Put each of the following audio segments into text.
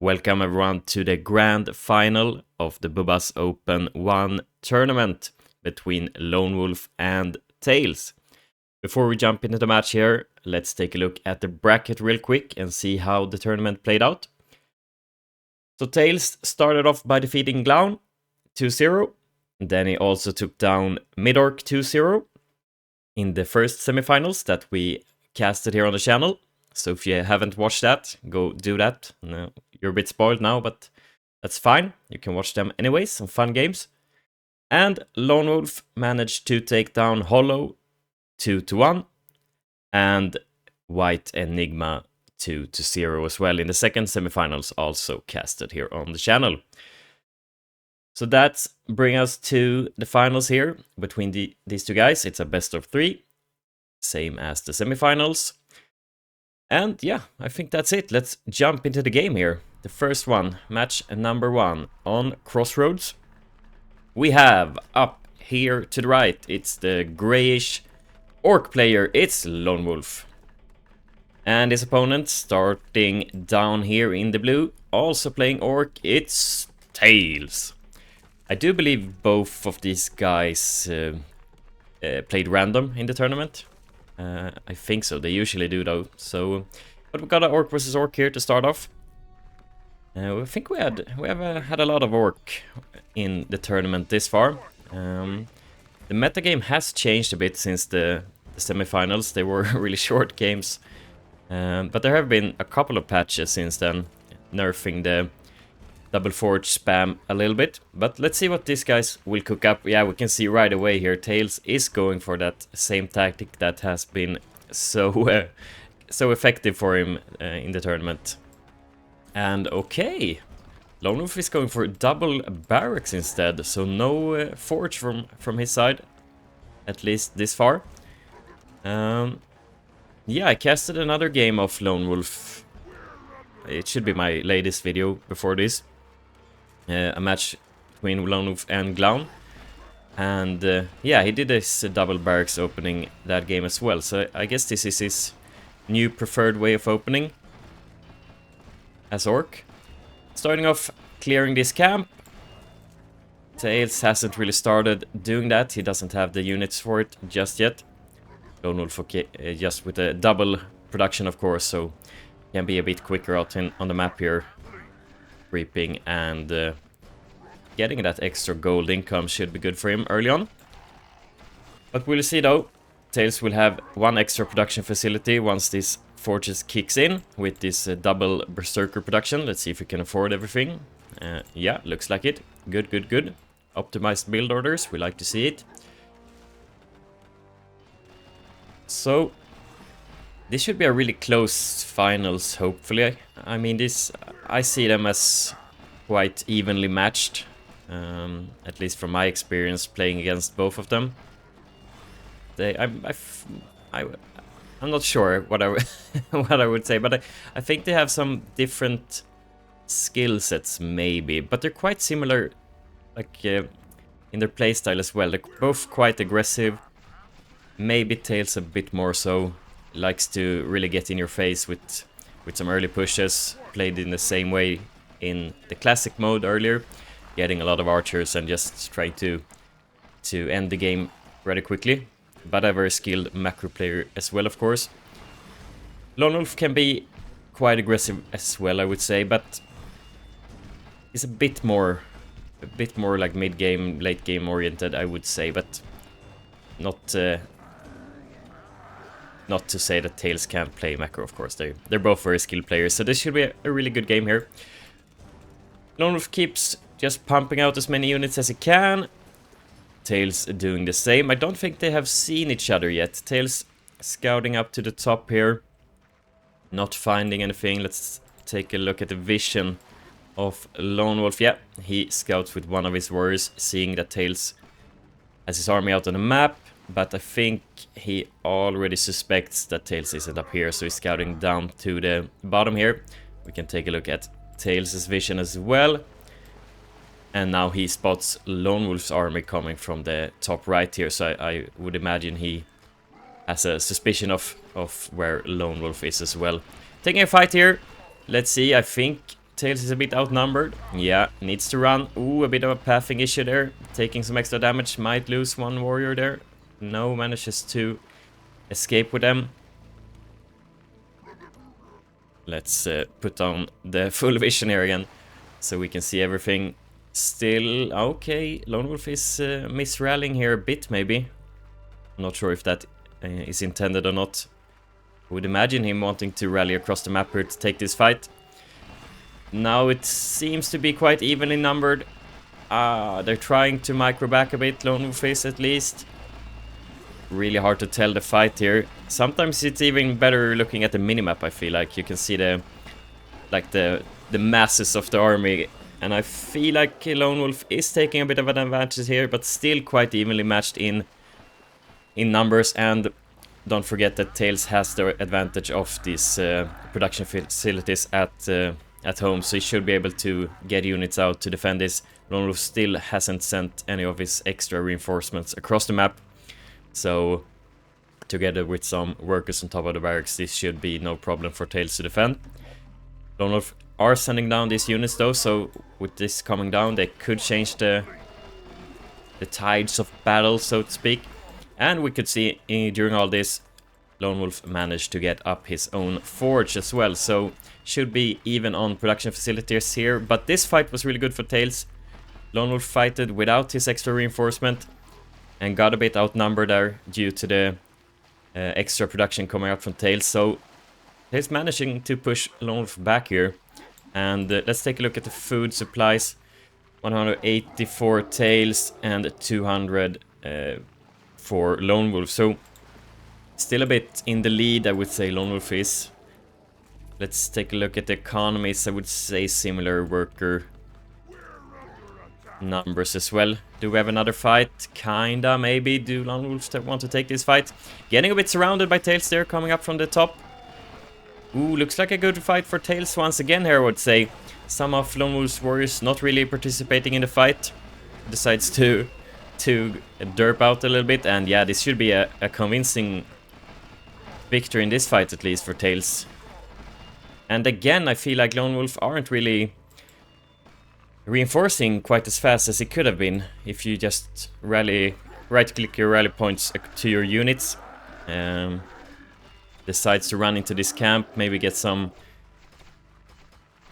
Welcome everyone to the grand final of the Bubbas Open 1 tournament between LoneWolf and Tailss. Before we jump into the match here, let's take a look at the bracket real quick and see how the tournament played out. So Tailss started off by defeating Glown 2-0. Then he also took down Midorc 2-0 in the first semifinals that we casted here on the channel. So if you haven't watched that, go do that. No, you're a bit spoiled now, but that's fine. You can watch them anyways, some fun games. And LoneWolf managed to take down Hollow 2-1 and White Enigma 2-0 as well in the second semifinals, also casted here on the channel. So that's bring us to the finals here between these two guys. It's a best of 3, same as the semifinals. And yeah, I think that's it. Let's jump into the game here. The first one, match number 1 on Crossroads. We have up here to the right, it's the grayish orc player, it's LoneWolf. And his opponent starting down here in the blue, also playing orc, it's Tailss. I do believe both of these guys played random in the tournament. I think so, they usually do though. So, but we got an orc versus orc here to start off. I think we have had a lot of orc in the tournament this far. The metagame has changed a bit since the semifinals. They were really short games, but there have been a couple of patches since then, nerfing the double forge spam a little bit. But let's see what these guys will cook up. Yeah, we can see right away here Tailss is going for that same tactic that has been so effective for him in the tournament. And okay, LoneWolf is going for double barracks instead, so no forge from his side, at least this far. Yeah, I casted another game of LoneWolf. It should be my latest video before this. A match between LoneWolf and Glown. And yeah, he did this double barracks opening that game as well. So I guess this is his new preferred way of opening as orc. Starting off clearing this camp. Tailss hasn't really started doing that. He doesn't have the units for it just yet. LoneWolf, okay, just with a double production of course, so can be a bit quicker out on the map here. Creeping and getting that extra gold income should be good for him early on. But we'll see though. Tailss will have one extra production facility once this forges kicks in with this double berserker production. Let's see if we can afford everything. Yeah, looks like it. Good, good, good. Optimized build orders, we like to see it. So this should be a really close finals, hopefully. I mean, I see them as quite evenly matched, at least from my experience playing against both of them. I'm not sure what what I would say, but I think they have some different skill sets, maybe, but they're quite similar, like in their playstyle as well. They're both quite aggressive. Maybe Tailss a bit more so. Likes to really get in your face with some early pushes, played in the same way in the classic mode earlier, getting a lot of archers and just trying to end the game rather quickly, but a very skilled macro player as well, of course. LoneWolf can be quite aggressive as well, I would say, but he's a bit more like mid-game, late-game oriented, I would say, but not to say that Tailss can't play macro, of course. They're both very skilled players, so this should be a really good game here. LoneWolf keeps just pumping out as many units as he can. Tailss doing the same. I don't think they have seen each other yet. Tailss scouting up to the top here. Not finding anything. Let's take a look at the vision of LoneWolf. Yeah, he scouts with one of his warriors, seeing that Tailss has his army out on the map. But I think he already suspects that Tailss isn't up here, so he's scouting down to the bottom here. We can take a look at Taills' vision as well. And now he spots LoneWolf's army coming from the top right here, so I would imagine he has a suspicion of where LoneWolf is as well. Taking a fight here. Let's see, I think Tailss is a bit outnumbered. Yeah, needs to run. Ooh, a bit of a pathing issue there. Taking some extra damage. Might lose one warrior there. No, manages to escape with them. Let's put on the full vision here again, so we can see everything. Still, okay, LoneWolf is misrallying here a bit, maybe. I'm not sure if that is intended or not. I would imagine him wanting to rally across the map here to take this fight. Now it seems to be quite evenly numbered. They're trying to micro back a bit, LoneWolf is at least. Really hard to tell the fight here. Sometimes it's even better looking at the minimap, I feel like. You can see the masses of the army. And I feel like LoneWolf is taking a bit of an advantage here, but still quite evenly matched in numbers. And don't forget that Tailss has the advantage of these production facilities at home, so he should be able to get units out to defend this. LoneWolf still hasn't sent any of his extra reinforcements across the map, so together with some workers on top of the barracks, this should be no problem for Tailss to defend. LoneWolf are sending down these units though, so with this coming down they could change the tides of battle, so to speak. And we could see during all this, LoneWolf managed to get up his own forge as well, so should be even on production facilities here. But this fight was really good for Tailss. LoneWolf fighted without his extra reinforcement and got a bit outnumbered there due to the extra production coming out from Tailss. So Tailss managing to push LoneWolf back here. And let's take a look at the food supplies. 184 Tailss and 200 for LoneWolf. So still a bit in the lead, I would say LoneWolf is. Let's take a look at the economies. I would say similar worker numbers as well. Do we have another fight? Kinda, maybe. Do LoneWolf want to take this fight? Getting a bit surrounded by Tailss there, coming up from the top. Ooh, looks like a good fight for Tailss once again here, I would say. Some of LoneWolf's warriors not really participating in the fight. Decides to derp out a little bit. And yeah, this should be a convincing victory in this fight, at least for Tailss. And again, I feel like LoneWolf aren't really reinforcing quite as fast as it could have been if you just right-click your rally points to your units. Decides to run into this camp, maybe get some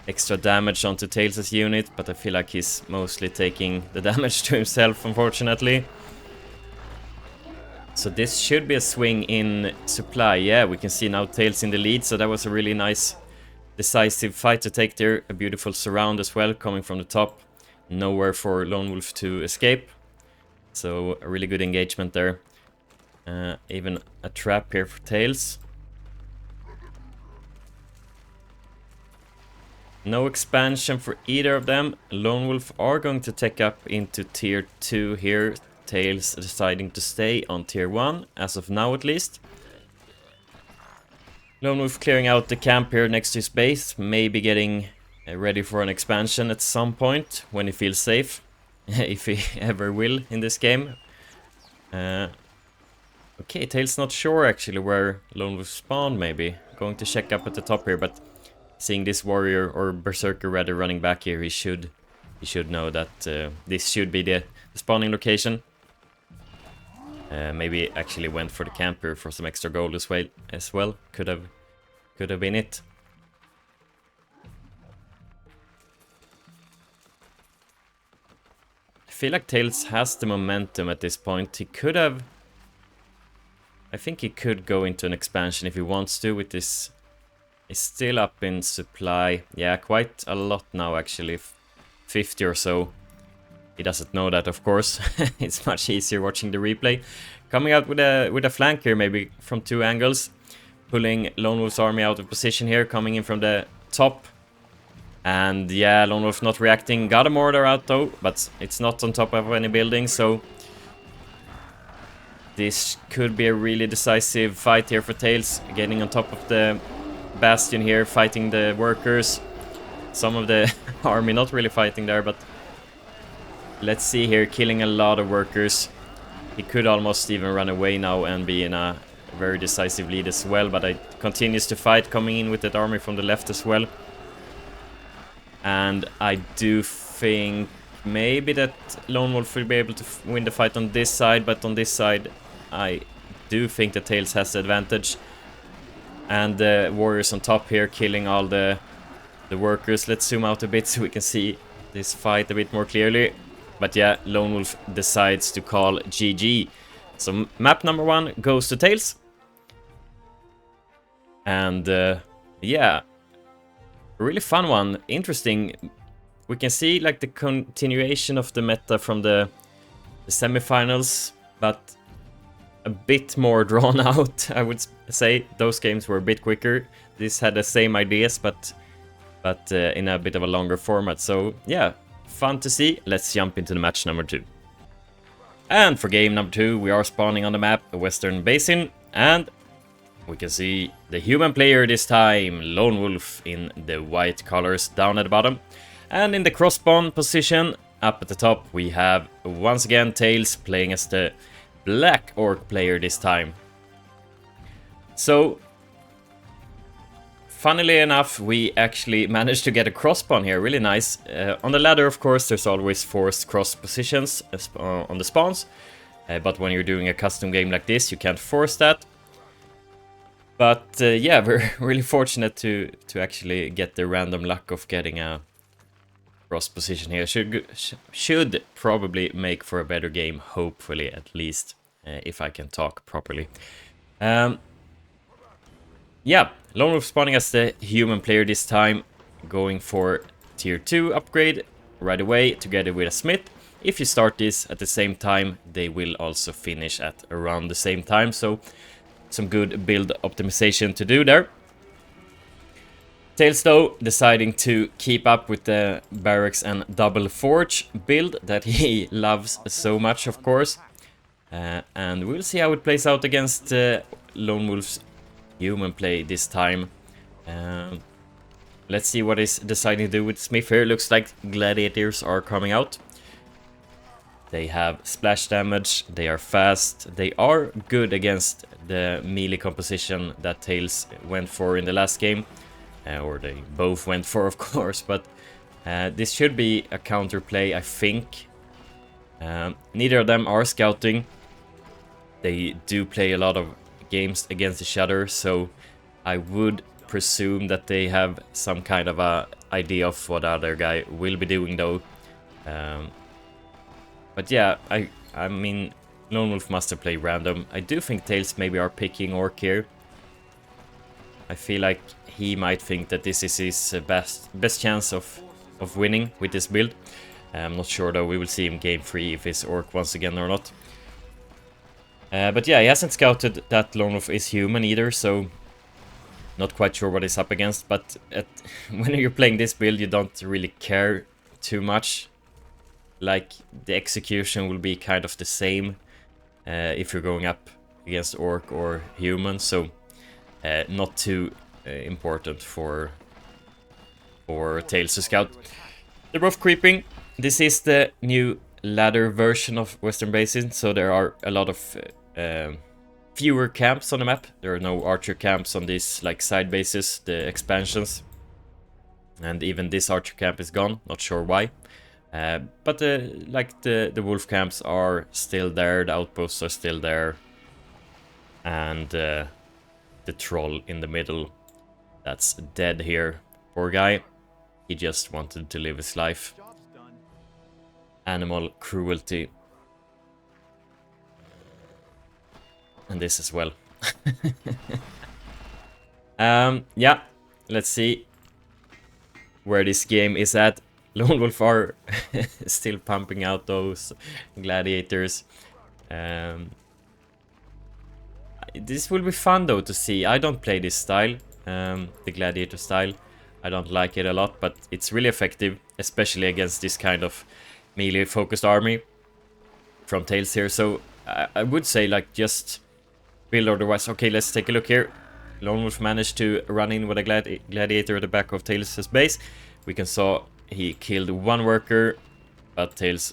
extra damage onto Taills' unit, but I feel like he's mostly taking the damage to himself, unfortunately. So this should be a swing in supply. Yeah, we can see now Taills in the lead, so that was a really nice decisive fight to take there. A beautiful surround as well, coming from the top. Nowhere for LoneWolf to escape. So a really good engagement there. Even a trap here for Taills. No expansion for either of them. LoneWolf are going to take up into tier 2 here. Taills deciding to stay on tier 1, as of now at least. LoneWolf clearing out the camp here next to his base, maybe getting ready for an expansion at some point when he feels safe, if he ever will in this game. Okay, Taills not sure actually where LoneWolf spawned, maybe. Going to check up at the top here, but seeing this warrior, or berserker rather, running back here, he should know that this should be the spawning location. Maybe actually went for the camp here for some extra gold as well. Could have been it. I feel like Taills has the momentum at this point. He could have... I think he could go into an expansion if he wants to with this. He's still up in supply. Yeah, quite a lot now actually. 50 or so. He doesn't know that, of course. It's much easier watching the replay. Coming out with a flank here, maybe from 2 angles. Pulling LoneWolf's army out of position here, coming in from the top. And yeah, LoneWolf not reacting. Got a mortar out though, but it's not on top of any building, so this could be a really decisive fight here for Taills. Getting on top of the bastion here, fighting the workers. Some of the army not really fighting there, but let's see here, killing a lot of workers. He could almost even run away now and be in a very decisive lead as well, but he continues to fight, coming in with that army from the left as well. And I do think maybe that Lone Wolf will be able to win the fight on this side, but on this side I do think that Tailss has the advantage. And the warriors on top here killing all the workers. Let's zoom out a bit so we can see this fight a bit more clearly. But yeah, Lone Wolf decides to call GG. So map number 1 goes to Tailss. And yeah, a really fun one, interesting. We can see like the continuation of the meta from the semifinals, but a bit more drawn out, I would say. Those games were a bit quicker. This had the same ideas, but in a bit of a longer format. So yeah, fun to see. Let's jump into the match number 2. And for game number 2, we are spawning on the map, Western Basin, and we can see the human player this time, Lone Wolf in the white colors down at the bottom. And in the cross-spawn position, up at the top, we have once again Tailss playing as the black orc player this time. So, funnily enough, we actually managed to get a cross-spawn here, really nice. On the ladder, of course, there's always forced cross positions on the spawns. But when you're doing a custom game like this, you can't force that. But yeah, we're really fortunate to actually get the random luck of getting a cross position here. Should probably make for a better game, hopefully, at least, if I can talk properly. Yeah, Lone Wolf spawning as the human player this time, going for tier 2 upgrade right away together with a smith. If you start this at the same time, they will also finish at around the same time, so some good build optimization to do there. Tailss though deciding to keep up with the barracks and double forge build that he loves so much, of course. And we'll see how it plays out against Lone Wolf's human play this time. Let's see what he's deciding to do with Smith here. Looks like gladiators are coming out. They have splash damage, they are fast, they are good against the melee composition that Tailss went for in the last game. Or they both went for, of course, but this should be a counterplay, I think. Neither of them are scouting. They do play a lot of games against each other, so I would presume that they have some kind of a idea of what the other guy will be doing though. But yeah, I mean, Lone Wolf must have played random. I do think Tailss maybe are picking orc here. I feel like he might think that this is his best chance of winning with this build. I'm not sure though, we will see in game 3 if it's orc once again or not. But yeah, he hasn't scouted that Lone Wolf is human either, so not quite sure what he's up against. But when you're playing this build, you don't really care too much. Like, the execution will be kind of the same if you're going up against orc or human, so not too important for Tailss to scout. They're both creeping. This is the new ladder version of Western Basin, so there are a lot of fewer camps on the map. There are no archer camps on these like side bases, the expansions. And even this archer camp is gone, not sure why. But like the wolf camps are still there, the outposts are still there. And the troll in the middle, that's dead here. Poor guy, he just wanted to live his life. Animal cruelty. And this as well. Yeah, let's see where this game is at. Lone Wolf are still pumping out those gladiators. This will be fun though to see. I don't play this style, the gladiator style. I don't like it a lot, but it's really effective, especially against this kind of melee focused army from Tailss here. So I would say like just build otherwise. Okay, let's take a look here. Lone Wolf managed to run in with a gladiator at the back of Taills' base. We can saw he killed one worker, but Tailss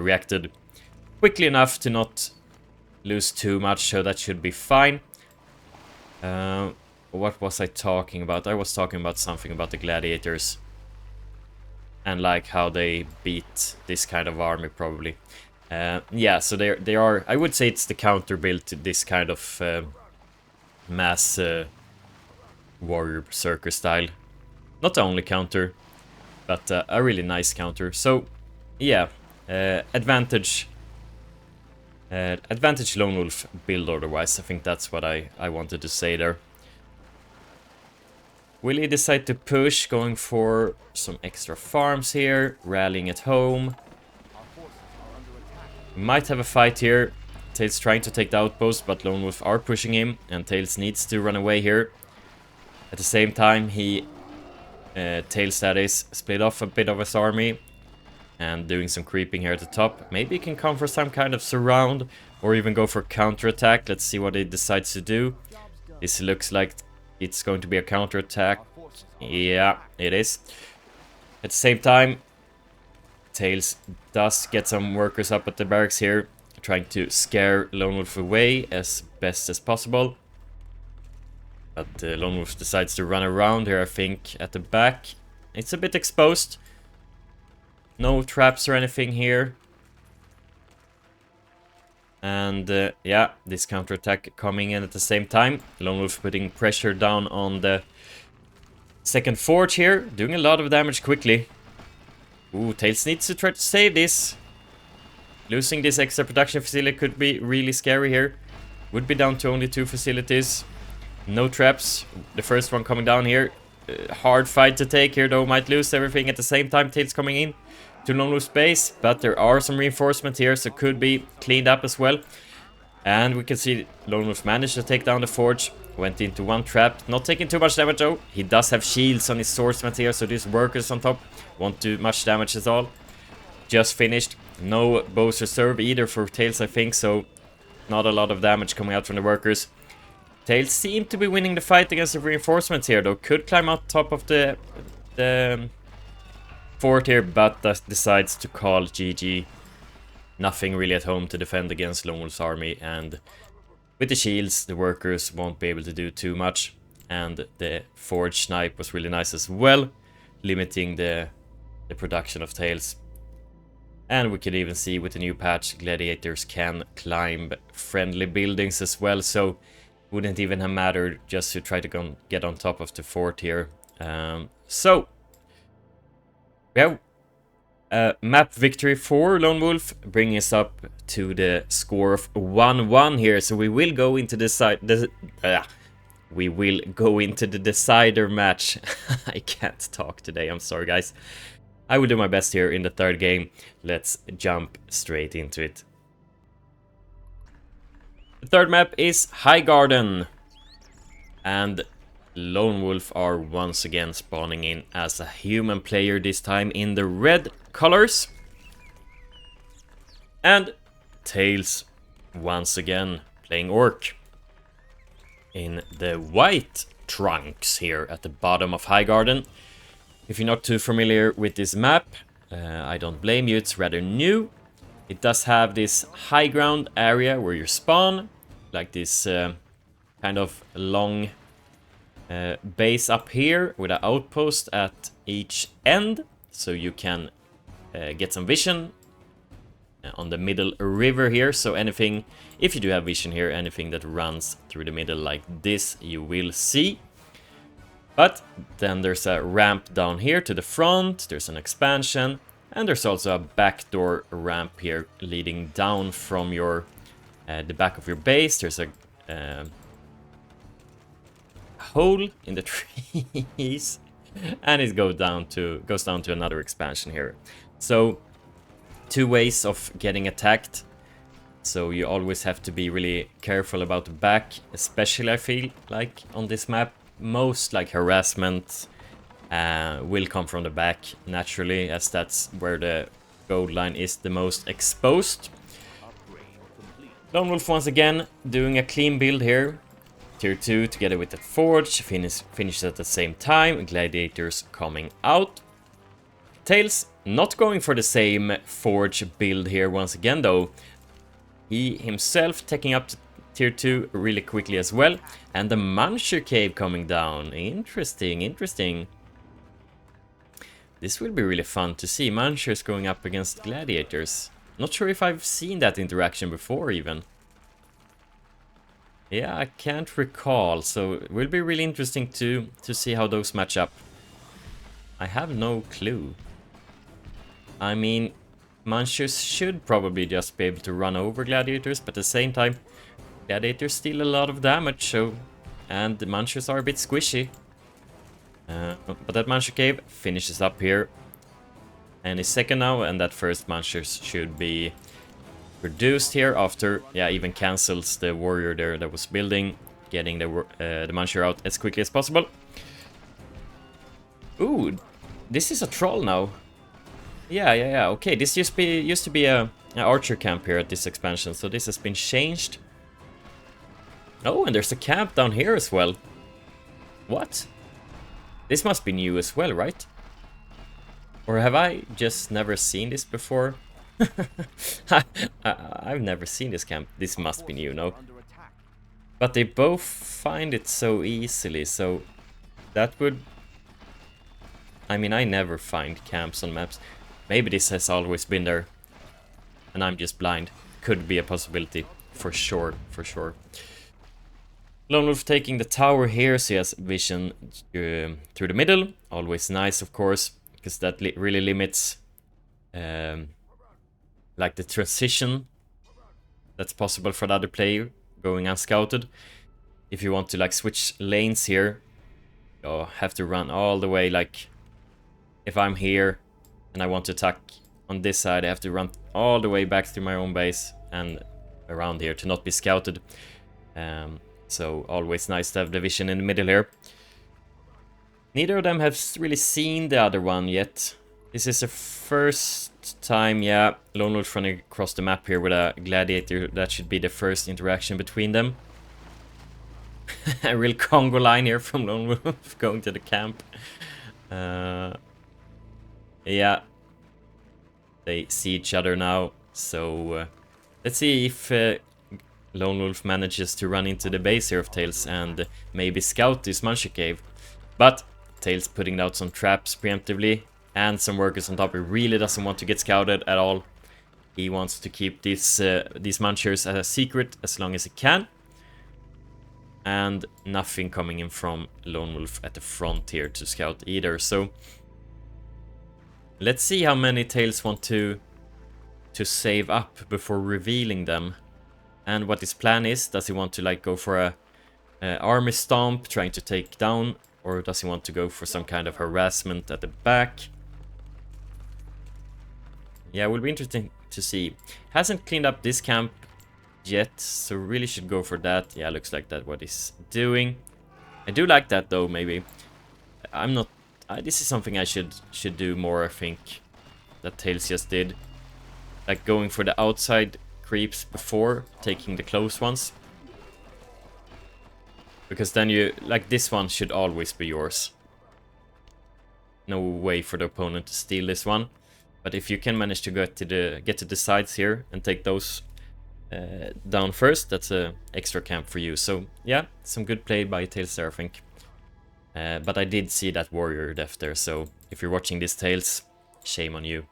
reacted quickly enough to not lose too much, so that should be fine. What was I talking about? I was talking about something about the gladiators. and like how they beat this kind of army probably. Yeah, so they are. I would say it's the counter build to this kind of mass warrior berserker style. Not the only counter, but a really nice counter. So yeah, advantage Lone Wolf build order-wise. I think that's what I wanted to say there. Will he decide to push, going for some extra farms here, rallying at home? Might have a fight here. Tailss trying to take the outpost, but Lone Wolf are pushing him, and Tailss needs to run away here. At the same time, Tailss, that is, split off a bit of his army and doing some creeping here at the top. Maybe he can come for some kind of surround or even go for counterattack. Let's see what he decides to do. This looks like it's going to be a counterattack. Yeah, it is. At the same time, Tailss does get some workers up at the barracks here, trying to scare Lone Wolf away as best as possible. But Lone Wolf decides to run around here, I think, at the back. It's a bit exposed. No traps or anything here. And yeah, this counterattack coming in at the same time. Lone Wolf putting pressure down on the second forge here, doing a lot of damage quickly. Ooh, Tailss needs to try to save this. Losing this extra production facility could be really scary here. Would be down to only 2 facilities. No traps. The first one coming down here. Hard fight to take here though. Might lose everything at the same time. Tailss coming in to Lone Wolf's base. But there are some reinforcements here, so could be cleaned up as well. And we can see Lone Wolf managed to take down the forge. Went into one trap. Not taking too much damage though. He does have shields on his swordsmith here, so these workers on top won't do much damage at all. Just finished. No bows reserve either for Tailss, I think, so not a lot of damage coming out from the workers. Tailss seem to be winning the fight against the reinforcements here though. Could climb out top of the fort here, but decides to call GG. Nothing really at home to defend against Lone Wolf's army, and with the shields the workers won't be able to do too much. And the forge snipe was really nice as well, limiting the production of Tailss. And we can even see with the new patch, gladiators can climb friendly buildings as well, so wouldn't even have mattered just to try to get on top of the fort here. So we have map victory for Lone Wolf, bringing us up to the score of 1-1 here. So we will go into the decider match. I can't talk today, I'm sorry guys. I will do my best here in the third game. Let's jump straight into it. The third map is Highgarden. And Lone Wolf are once again spawning in as a human player, this time in the red colors. And Tailss once again playing Orc in the white trunks here at the bottom of Highgarden. If you're not too familiar with this map, I don't blame you, it's rather new. It does have this high ground area where you spawn, like this kind of long base up here with an outpost at each end, so you can get some vision on the middle river here. So anything, if you do have vision here, anything that runs through the middle like this, you will see. But then there's a ramp down here to the front, there's an expansion, and there's also a backdoor ramp here leading down from your the back of your base. There's a hole in the trees, and it goes down to another expansion here. So 2 ways of getting attacked. So you always have to be really careful about the back, especially I feel like on this map. Most like harassment will come from the back naturally, as that's where the gold line is the most exposed. Lone Wolf once again doing a clean build here. Tier 2 together with the forge finished at the same time. Gladiators coming out. Tailss not going for the same forge build here once again though. He himself taking up to Tier 2 really quickly as well. And the Muncher cave coming down. Interesting, interesting. This will be really fun to see. Munchers going up against gladiators. Not sure if I've seen that interaction before even. Yeah, I can't recall, so it will be really interesting to see how those match up. I have no clue. I mean, Munchers should probably just be able to run over gladiators, but at the same time, gladiators steal a lot of damage, so... And the Munchers are a bit squishy. But that Muncher Cave finishes up here. And is second now, and that first Munchers should be reduced here after, yeah, even cancels the warrior there that was building, getting the Muncher out as quickly as possible. Ooh, this is a troll now. Yeah. Okay, this used to be an archer camp here at this expansion, so this has been changed. Oh, and there's a camp down here as well. What? This must be new as well, right? Or have I just never seen this before? I've never seen this camp. This must be new, no? But they both find it so easily, so that would... I mean, I never find camps on maps. Maybe this has always been there, and I'm just blind. Could be a possibility, for sure, for sure. LoneWolf taking the tower here, so he has vision through the middle. Always nice, of course, because that really limits like the transition that's possible for the other player going unscouted. If you want to like switch lanes here, you have to run all the way. Like if I'm here and I want to attack on this side, I have to run all the way back to my own base and around here to not be scouted. So always nice to have the vision in the middle here. Neither of them has really seen the other one yet. This is the first time, yeah, LoneWolf running across the map here with a gladiator. That should be the first interaction between them. A real Congo line here from LoneWolf going to the camp. Yeah, they see each other now. So let's see if LoneWolf manages to run into the base here of Taills and maybe scout this Muncher Cave. But Taills putting out some traps preemptively and some workers on top. He really doesn't want to get scouted at all. He wants to keep these Munchers as a secret as long as he can. And nothing coming in from LoneWolf at the front here to scout either. So let's see how many Taills want to save up before revealing them. And what his plan is. Does he want to like go for a army stomp, trying to take down, or does he want to go for some kind of harassment at the back? Yeah, it will be interesting to see. Hasn't cleaned up this camp yet, so really should go for that. Yeah, looks like that's what he's doing. I do like that though, maybe. I'm not... this is something I should do more, I think, that Taills just did. Like going for the outside creeps before taking the close ones. Because then you... like this one should always be yours. No way for the opponent to steal this one. But if you can manage to get to the sides here and take those down first, that's a extra camp for you. So yeah, some good play by Taills there, I think. But I did see that warrior death there, so if you're watching this, Taills, shame on you.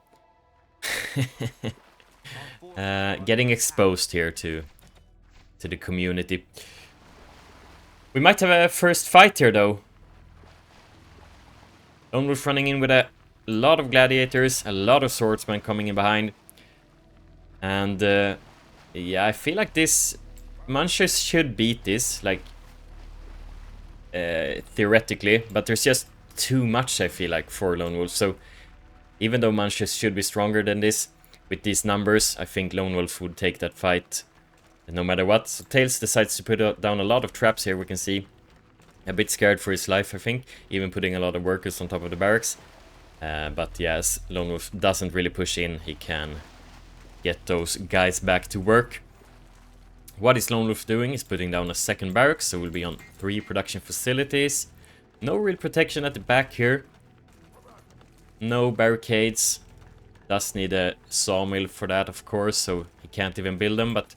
Getting exposed here to the community. We might have a first fight here though. LoneWolf running in with a lot of gladiators, a lot of swordsmen coming in behind. And yeah, I feel like this... Munchers should beat this, like theoretically, but there's just too much, I feel like, for LoneWolf. So even though Munchers should be stronger than this, with these numbers, I think LoneWolf would take that fight no matter what. So Taills decides to put down a lot of traps here, we can see. A bit scared for his life, I think, even putting a lot of workers on top of the barracks. But yes, LoneWolf doesn't really push in, he can get those guys back to work. What is LoneWolf doing? He's putting down a second barracks, so we'll be on 3 production facilities. No real protection at the back here. No barricades. Does need a sawmill for that, of course, so he can't even build them, but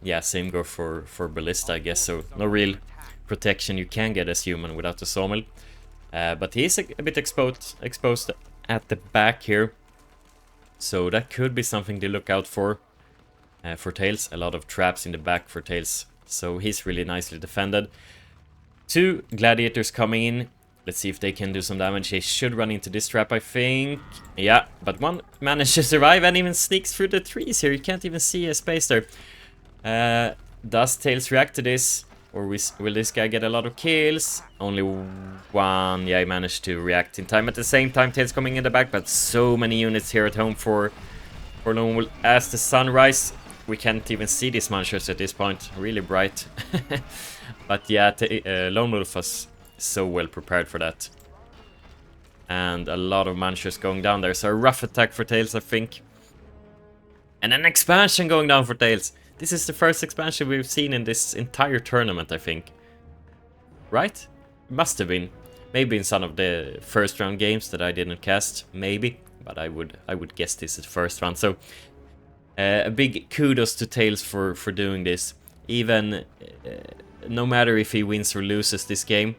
yeah, same go for ballista, I guess, so no real protection you can get as human without the sawmill. But he's a bit exposed at the back here. So that could be something to look out for Tailss. A lot of traps in the back for Tailss. So he's really nicely defended. 2 gladiators coming in. Let's see if they can do some damage. They should run into this trap, I think. Yeah, but one managed to survive and even sneaks through the trees here. You can't even see a space there. Does Tailss react to this? Or will this guy get a lot of kills? Only one. Yeah, he managed to react in time. At the same time, Tailss coming in the back. But so many units here at home for LoneWolf. As the sun rises, we can't even see these munchers at this point. Really bright. But yeah, LoneWolf was so well prepared for that. And a lot of munchers going down there. So a rough attack for Tailss, I think. And an expansion going down for Tailss. This is the first expansion we've seen in this entire tournament, I think. Right? Must have been. Maybe in some of the first round games that I didn't cast. Maybe. But I would guess this is the first round. So a big kudos to Tailss for doing this. Even no matter if he wins or loses this game,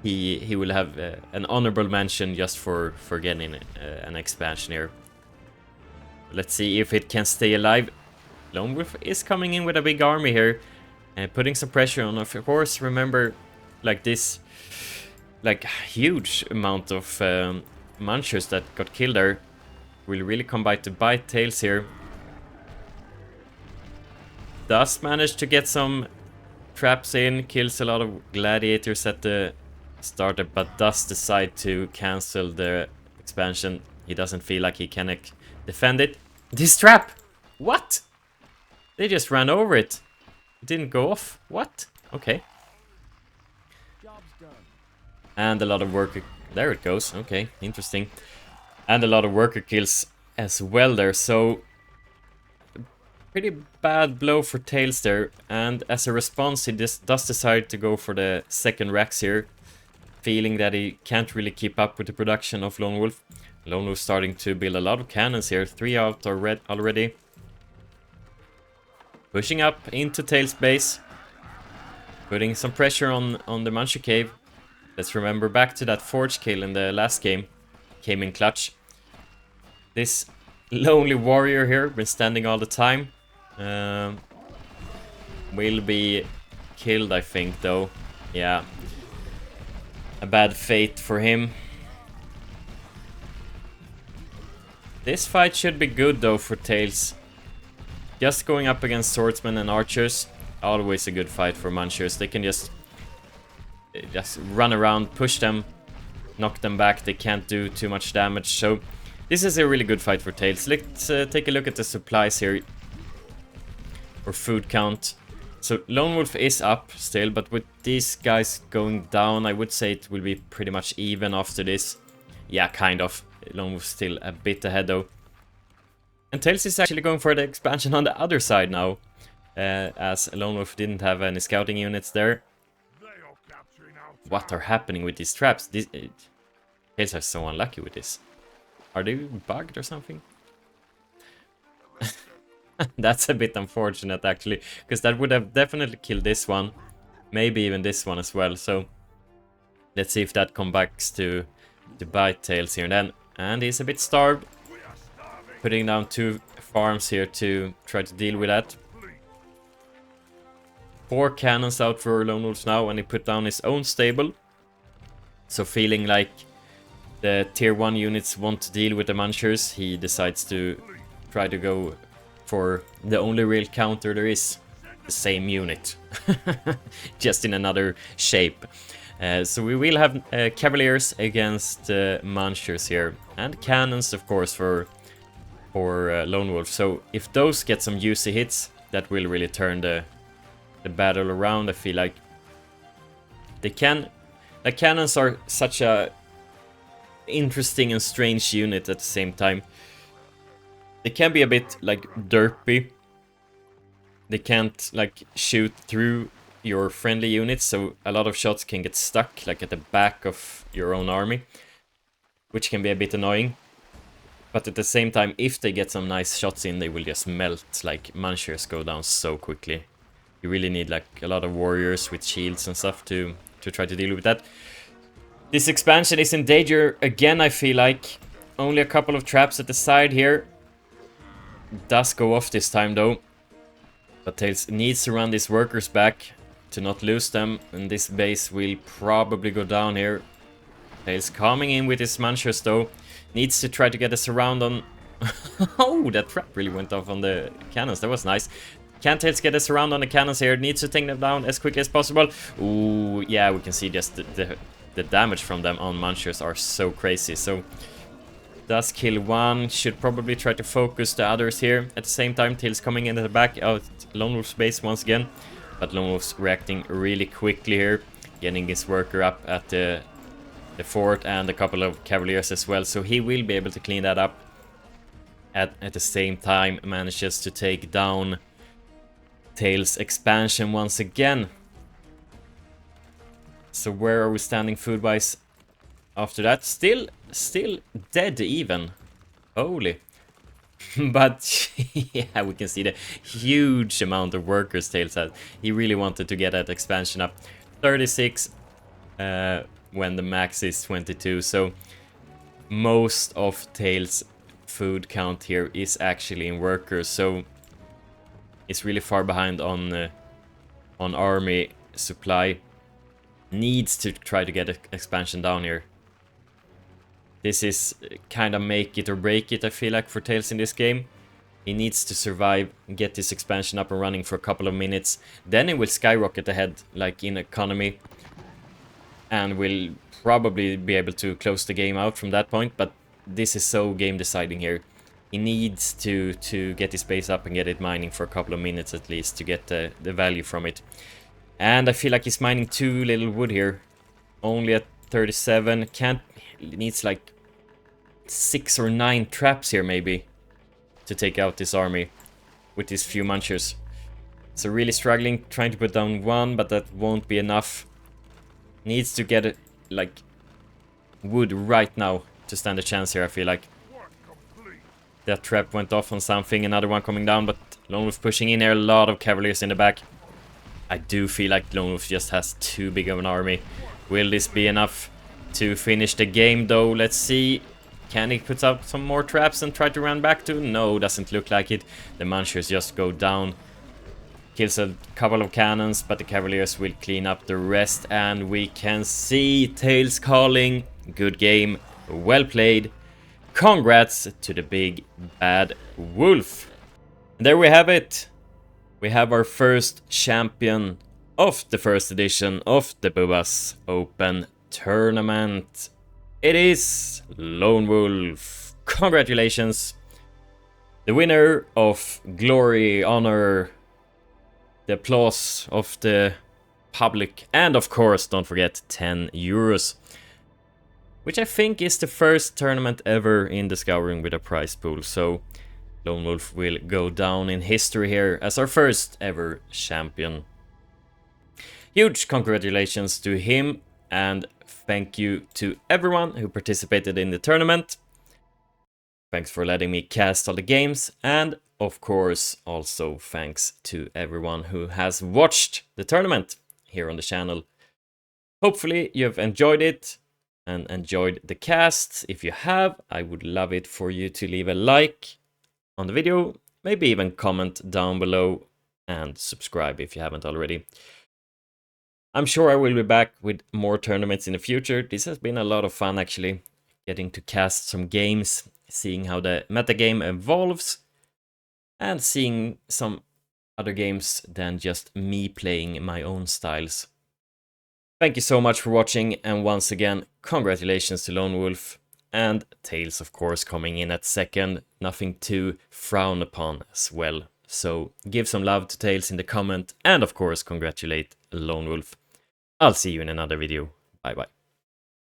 he will have an honorable mention just for getting an expansion here. Let's see if it can stay alive. LoneWolf is coming in with a big army here and putting some pressure on. Of course, remember, like this, like huge amount of munchers that got killed there will really come by to bite Tailss here. Does manage to get some traps in, kills a lot of gladiators at the starter, but does decide to cancel the expansion. He doesn't feel like he can defend it. This trap! What? They just ran over it. It didn't go off. What? Okay. And a lot of worker... There it goes. Okay, interesting. And a lot of worker kills as well there. So, pretty bad blow for Tailss there. And as a response, he does decide to go for the second Rex here. Feeling that he can't really keep up with the production of LoneWolf. LoneWolf starting to build a lot of cannons here. 3 out already. Pushing up into Tailss' base. Putting some pressure on the Muncher Cave. Let's remember back to that Forge kill in the last game. Came in clutch. This lonely warrior here, been standing all the time. Will be killed, I think, though. Yeah. A bad fate for him. This fight should be good, though, for Tailss. Just going up against swordsmen and archers, always a good fight for munchers. They can just run around, push them, knock them back. They can't do too much damage. So this is a really good fight for Tailss. Let's take a look at the supplies here. Or food count. So LoneWolf is up still, but with these guys going down, I would say it will be pretty much even after this. Yeah, kind of. LoneWolf still a bit ahead though. And Tailss is actually going for the expansion on the other side now. As LoneWolf didn't have any scouting units there. What are happening with these traps? Tailss are so unlucky with this. Are they bugged or something? That's a bit unfortunate actually. Because that would have definitely killed this one. Maybe even this one as well. So let's see if that comes back to bite Tailss here and then. And he's a bit starved. Putting down 2 farms here to try to deal with that. 4 cannons out for LoneWolf now, and he put down his own stable. So feeling like the tier 1 units want to deal with the munchers, he decides to try to go for the only real counter there is. The same unit. Just in another shape. So we will have cavaliers against munchers here. And cannons, of course, for LoneWolf. So if those get some juicy hits, that will really turn the battle around. I feel like they can. Like cannons are such a interesting and strange unit at the same time. They can be a bit like derpy. They can't like shoot through your friendly units, so a lot of shots can get stuck like at the back of your own army, which can be a bit annoying. But at the same time, if they get some nice shots in, they will just melt. Like munchers go down so quickly. You really need like a lot of warriors with shields and stuff to try to deal with that. This expansion is in danger again, I feel like. Only a couple of traps at the side here. Does go off this time though. But Tailss needs to run these workers back to not lose them. And this base will probably go down here. Tailss coming in with his munchers though. Needs to try to get a surround on... Oh, that trap really went off on the cannons. That was nice. Can Tailss get a surround on the cannons here? Needs to take them down as quickly as possible. Ooh, yeah, we can see just the damage from them on munchers are so crazy. So, does kill one. Should probably try to focus the others here. At the same time, Tailss coming into the back of LoneWolf's base once again. But LoneWolf's reacting really quickly here. Getting his worker up at the fort and a couple of cavaliers as well. So he will be able to clean that up. At the same time, manages to take down Tailss' expansion once again. So where are we standing food-wise after that? Still dead even. Holy. But yeah, we can see the huge amount of workers Tailss had. He really wanted to get that expansion up. 36 when the max is 22. So most of Taills' food count here is actually in workers. So it's really far behind on army supply. Needs to try to get an expansion down here. This is kind of make it or break it, I feel like, for Tailss in this game. He needs to survive, get this expansion up and running for a couple of minutes. Then it will skyrocket ahead, like in economy. And will probably be able to close the game out from that point. But this is so game deciding here. He needs to get his base up and get it mining for a couple of minutes at least to get the value from it. And I feel like he's mining too little wood here. Only at 37. Needs like 6 or 9 traps here maybe to take out this army with these few munchers. So really struggling, trying to put down one, but that won't be enough. Needs to get it like wood right now to stand a chance here, I feel like. That trap went off on something, another one coming down, but LoneWolf pushing in here, a lot of cavaliers in the back. I do feel like LoneWolf just has too big of an army. Will this be enough to finish the game though? Let's see. Can he put out some more traps and try to run back to? No, doesn't look like it. The munchers just go down. Kills a couple of cannons, but the cavaliers will clean up the rest. And we can see Tailss calling. Good game. Well played. Congrats to the big bad wolf. And there we have it. We have our first champion of the first edition of the Bubbas Open tournament. It is LoneWolf. Congratulations. The winner of glory, honor, the applause of the public, and of course, don't forget 10 euros. Which I think is the first tournament ever in the Scouring with a prize pool. So LoneWolf will go down in history here as our first ever champion. Huge congratulations to him, and thank you to everyone who participated in the tournament. Thanks for letting me cast all the games, and of course also thanks to everyone who has watched the tournament here on the channel. Hopefully you have enjoyed it and enjoyed the cast. If you have, I would love it for you to leave a like on the video, maybe even comment down below, and subscribe if you haven't already. I'm sure I will be back with more tournaments in the future. This has been a lot of fun actually, getting to cast some games, seeing how the metagame evolves, and seeing some other games than just me playing my own styles. Thank you so much for watching, and once again, congratulations to LoneWolf. And Tailss, of course, coming in at second. Nothing to frown upon as well. So give some love to Tailss in the comment, and of course, congratulate LoneWolf. I'll see you in another video. Bye bye.